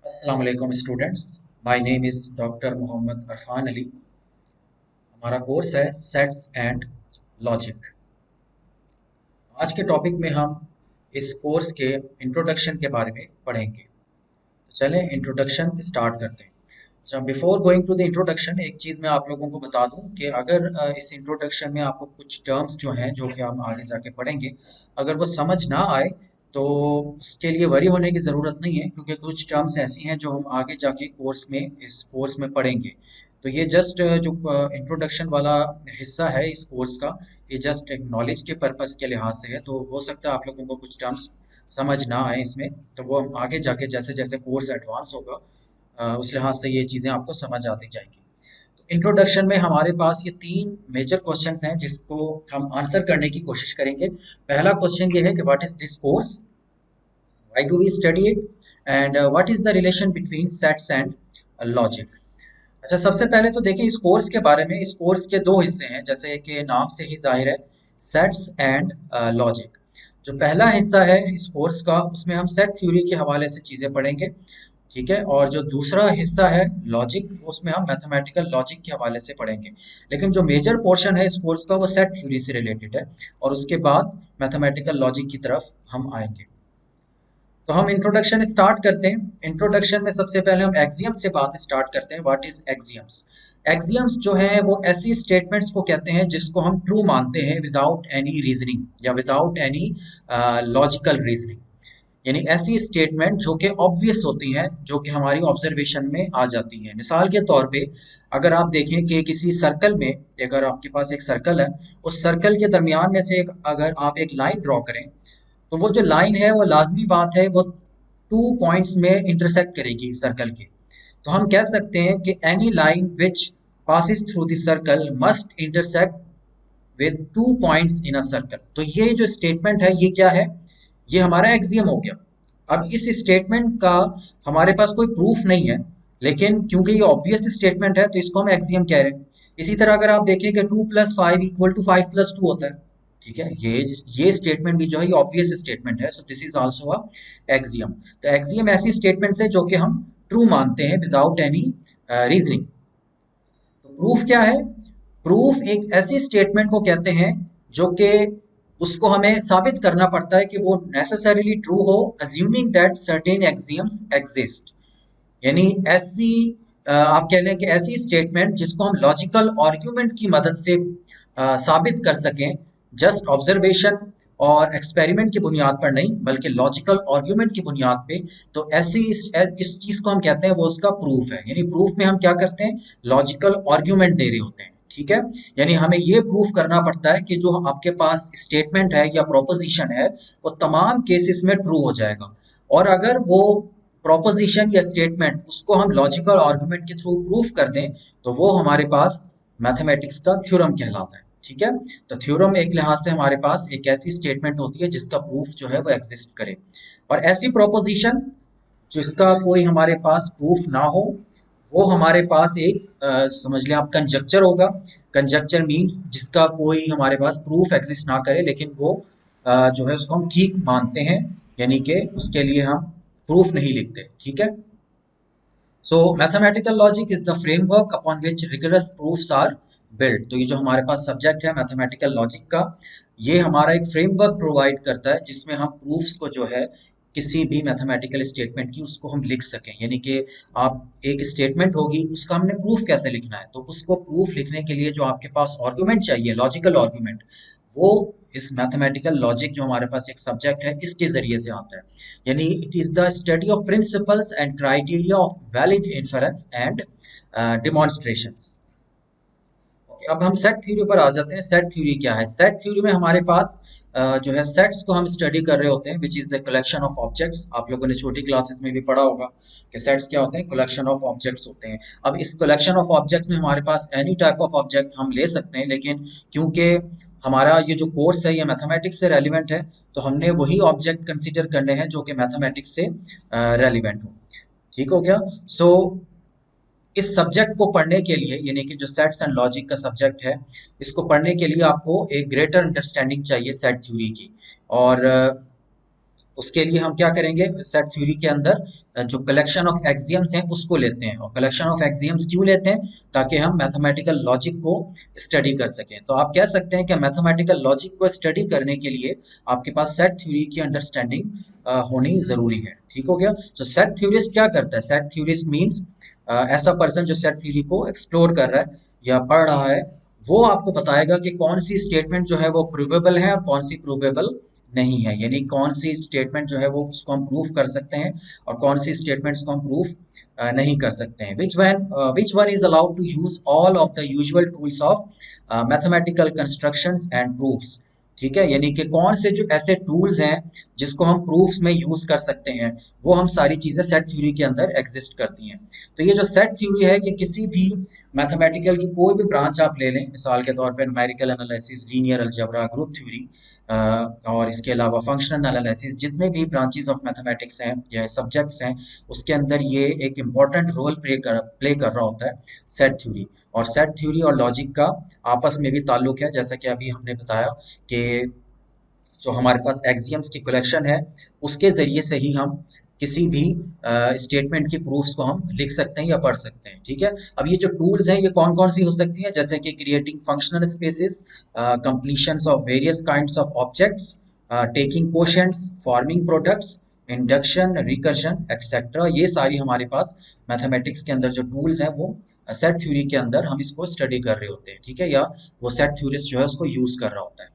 अस्सलाम वालेकुम students. My name is doctor Mohammad Arfan Ali. हमारा कोर्स है सेट्स एंड लॉजिक। आज के टॉपिक में हम इस कोर्स के इंट्रोडक्शन के बारे में पढ़ेंगे। तो चलें इंट्रोडक्शन स्टार्ट करते हैं। अच्छा, before going to the introduction एक चीज़ मैं आप लोगों को बता दूं कि अगर इस इंट्रोडक्शन में आपको कुछ टर्म्स जो हैं जो कि हम आगे जाके पढ़ेंगे, अगर वो समझ ना आए तो उसके लिए वरी होने की ज़रूरत नहीं है, क्योंकि कुछ टर्म्स ऐसी हैं जो हम आगे जाके इस कोर्स में पढ़ेंगे। तो ये जस्ट जो इंट्रोडक्शन वाला हिस्सा है इस कोर्स का, ये जस्ट एक नॉलेज के पर्पस के लिहाज से है। तो हो सकता है आप लोगों को कुछ टर्म्स समझ ना आए इसमें, तो वो हम आगे जाके जैसे जैसे कोर्स एडवांस होगा उस लिहाज से ये चीज़ें आपको समझ आती जाएंगी। तो इंट्रोडक्शन में हमारे पास ये तीन मेजर क्वेश्चंस हैं जिसको हम आंसर करने की कोशिश करेंगे। पहला क्वेश्चन ये है कि what is this course, why do we study it, and what is the relation between sets and logic. अच्छा, सबसे पहले तो देखिए इस कोर्स के बारे में। इस कोर्स के दो हिस्से हैं, जैसे कि नाम से ही जाहिर है, सेट्स एंड लॉजिक। जो पहला हिस्सा है इस कोर्स का, उसमें हम सेट थ्योरी के हवाले से चीज़ें पढ़ेंगे, ठीक है। और जो दूसरा हिस्सा है लॉजिक, उसमें हम मैथमेटिकल लॉजिक के हवाले से पढ़ेंगे। लेकिन जो मेजर पोर्शन है इस कोर्स का वो सेट थ्योरी से रिलेटेड है, और उसके बाद मैथमेटिकल लॉजिक की तरफ हम आएंगे। तो हम इंट्रोडक्शन स्टार्ट करते हैं। इंट्रोडक्शन में सबसे पहले हम एक्सियम से बात स्टार्ट करते हैं। What is axioms. एक्सियम्स जो है वो ऐसी स्टेटमेंट्स को कहते हैं जिसको हम ट्रू मानते हैं विदाउट एनी रीजनिंग या विदाउट एनी लॉजिकल रीजनिंग। यानी ऐसी स्टेटमेंट जो कि ऑब्वियस होती हैं, जो कि हमारी ऑब्जर्वेशन में आ जाती हैं। मिसाल के तौर पे अगर आप देखें कि किसी सर्कल में, अगर आपके पास एक सर्कल है, उस सर्कल के दरमियान में से अगर आप एक लाइन ड्रॉ करें, तो वो जो लाइन है वो लाजमी बात है वो टू पॉइंट्स में इंटरसेक्ट करेगी सर्कल के। तो हम कह सकते हैं कि any line which passes through the circle must intersect with two points in a circle. तो ये जो स्टेटमेंट है ये क्या है, ये हमारा एक्सियम हो गया। अब इस स्टेटमेंट का हमारे पास कोई प्रूफ नहीं है, लेकिन क्योंकि ये ऑब्वियस स्टेटमेंट है तो इसको हम एक्सियम कह रहे हैं। इसी तरह अगर आप देखें कि 2+5 इक्वल टू 5+2 होता है, ठीक है, ये स्टेटमेंट भी जो है ये ऑब्वियस स्टेटमेंट है, so this is also a axiom. तो एक्सियम ऐसी स्टेटमेंट्स है जो कि हम ट्रू मानते हैं विदाउट एनी रीजनिंग। तो प्रूफ क्या है। प्रूफ एक ऐसी स्टेटमेंट को कहते हैं जो कि उसको हमें साबित करना पड़ता है कि वो नेसेसरीली ट्रू हो, assuming that certain axioms exist. यानी ऐसी आप कह लें कि ऐसी स्टेटमेंट जिसको हम लॉजिकल आर्ग्यूमेंट की मदद से साबित कर सकें, जस्ट ऑब्जर्वेशन और एक्सपेरिमेंट की बुनियाद पर नहीं बल्कि लॉजिकल आर्ग्यूमेंट की बुनियाद पे। तो ऐसी इस चीज को हम कहते हैं वो उसका प्रूफ है। यानी प्रूफ में हम क्या करते हैं, लॉजिकल आर्ग्यूमेंट दे रहे होते हैं, ठीक है। यानी हमें ये प्रूफ करना पड़ता है कि जो आपके पास स्टेटमेंट है या प्रोपोजिशन है वो तमाम केसेस में ट्रू हो जाएगा। और अगर वो प्रोपोजिशन या स्टेटमेंट उसको हम लॉजिकल आर्गुमेंट के थ्रू प्रूफ कर दें तो वो हमारे पास मैथमेटिक्स का थ्योरम कहलाता है, ठीक है। तो थ्योरम एक लिहाज से हमारे पास एक ऐसी स्टेटमेंट होती है जिसका प्रूफ जो है वो एग्जिस्ट करे। और ऐसी प्रोपोजिशन जिसका कोई हमारे पास प्रूफ ना हो, वो हमारे पास एक समझ लें आप कंजक्चर होगा। कंजक्चर मीन्स जिसका कोई हमारे पास प्रूफ एग्जिस्ट ना करे, लेकिन वो जो है उसको हम ठीक मानते हैं, यानी कि उसके लिए हम प्रूफ नहीं लिखते, ठीक है। So mathematical logic is the framework upon which rigorous proofs are built. तो ये जो हमारे पास सब्जेक्ट है मैथमेटिकल लॉजिक का, ये हमारा एक फ्रेमवर्क प्रोवाइड करता है जिसमें हम प्रूफ्स को जो है किसी भी मैथमेटिकल स्टेटमेंट की उसको हम लिख सकें। यानी कि आप एक स्टेटमेंट होगी उसका हमने प्रूफ कैसे लिखना है, तो उसको प्रूफ लिखने के लिए जो आपके पास आर्गुमेंट चाहिए, लॉजिकल आर्गुमेंट, वो इस मैथमेटिकल लॉजिक जो हमारे पास एक सब्जेक्ट है इसके जरिए से आता है। यानी it is the study of principles and criteria of valid inference and demonstrations. अब हम सेट थ्योरी पर आ जाते हैं। सेट थ्योरी क्या है। सेट थ्योरी में हमारे पास जो है सेट्स को हम स्टडी कर रहे होते हैं, which is the collection of objects. आप लोगों ने छोटी क्लासेस में भी पढ़ा होगा कि सेट्स क्या होते हैं, कलेक्शन ऑफ ऑब्जेक्ट्स होते हैं। अब इस कलेक्शन ऑफ ऑब्जेक्ट्स में हमारे पास एनी टाइप ऑफ ऑब्जेक्ट हम ले सकते हैं, लेकिन क्योंकि हमारा ये जो कोर्स है ये मैथमेटिक्स से रेलिवेंट है, तो हमने वही ऑब्जेक्ट कंसिडर करने हैं जो कि मैथमेटिक्स से रेलिवेंट हो। ठीक हो गया। सो इस सब्जेक्ट को पढ़ने के लिए, यानी कि जो सेट्स एंड लॉजिक का सब्जेक्ट है, इसको पढ़ने के लिए आपको एक ग्रेटर अंडरस्टैंडिंग चाहिए सेट थ्योरी की। और उसके लिए हम क्या करेंगे, सेट थ्योरी के अंदर जो कलेक्शन ऑफ एक्सियम्स हैं उसको लेते हैं। और कलेक्शन ऑफ एक्सियम्स क्यों लेते हैं? ताकि हम मैथमेटिकल लॉजिक को स्टडी कर सकें। तो आप कह सकते हैं कि मैथमेटिकल लॉजिक को स्टडी करने के लिए आपके पास सेट थ्योरी की अंडरस्टैंडिंग होनी जरूरी है। ठीक हो गया। तो सेट थ्योरिस्ट क्या करता है? सेट थ्योरिस्ट मीन्स ऐसा पर्सन जो सेट थ्योरी को एक्सप्लोर कर रहा है या पढ़ रहा है, वो आपको बताएगा कि कौन सी स्टेटमेंट जो है वो प्रूवेबल है और कौन सी प्रूवेबल नहीं है। यानी कौन सी स्टेटमेंट जो है वो उसको हम प्रूफ कर सकते हैं और कौन सी स्टेटमेंट्स को हम प्रूफ नहीं कर सकते हैं। Which one is allowed to use all of the usual tools of mathematical constructions and proofs. ठीक है, यानी कि कौन से जो ऐसे टूल्स हैं जिसको हम प्रूफ्स में यूज कर सकते हैं, वो हम सारी चीजें सेट थ्योरी के अंदर एग्जिस्ट करती हैं। तो ये जो सेट थ्योरी है, ये किसी भी मैथमेटिकल की कोई भी ब्रांच आप ले लें, मिसाल के तौर पे numerical analysis, linear algebra, group theory, और इसके अलावा फंक्शनल एनालिसिस, जितने भी ब्रांचेस ऑफ मैथमेटिक्स हैं या सब्जेक्ट्स हैं, उसके अंदर ये एक इम्पॉर्टेंट रोल प्ले कर रहा होता है सेट थ्योरी। और सेट थ्योरी और लॉजिक का आपस में भी ताल्लुक है, जैसा कि अभी हमने बताया कि जो हमारे पास एक्सियम्स की कलेक्शन है, उसके ज़रिए से ही हम किसी भी स्टेटमेंट की प्रूफ्स को हम लिख सकते हैं या पढ़ सकते हैं। ठीक है, अब ये जो टूल्स हैं ये कौन कौन सी हो सकती हैं? जैसे कि creating functional spaces, completions of various kinds of objects, taking quotients, forming products, induction, recursion etcetera. ये सारी हमारे पास मैथमेटिक्स के अंदर जो टूल्स हैं वो सेट थ्योरी के अंदर हम इसको स्टडी कर रहे होते हैं। ठीक है, या वो सेट थ्योरिस्ट जो है उसको यूज कर रहा होता है।